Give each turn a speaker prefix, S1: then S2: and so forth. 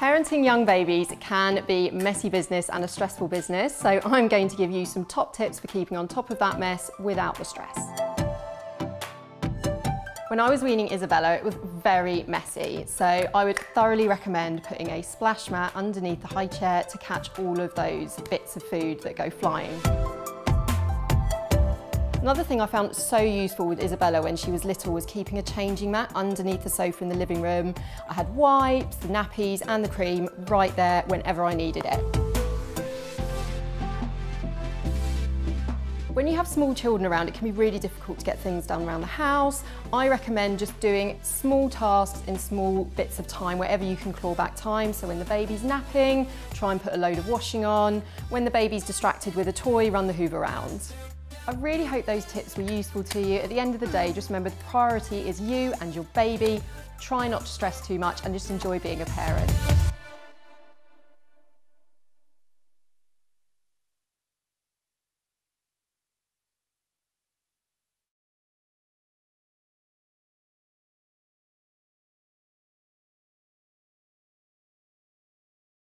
S1: Parenting young babies can be messy business and a stressful business, so I'm going to give you some top tips for keeping on top of that mess without the stress. When I was weaning Isabella, it was very messy, so I would thoroughly recommend putting a splash mat underneath the high chair to catch all of those bits of food that go flying. Another thing I found so useful with Isabella when she was little was keeping a changing mat underneath the sofa in the living room. I had wipes, the nappies and the cream right there whenever I needed it. When you have small children around, it can be really difficult to get things done around the house. I recommend just doing small tasks in small bits of time, wherever you can claw back time. So when the baby's napping, try and put a load of washing on. When the baby's distracted with a toy, run the hoover around. I really hope those tips were useful to you. At the end of the day, just remember the priority is you and your baby. Try not to stress too much and just enjoy being a parent.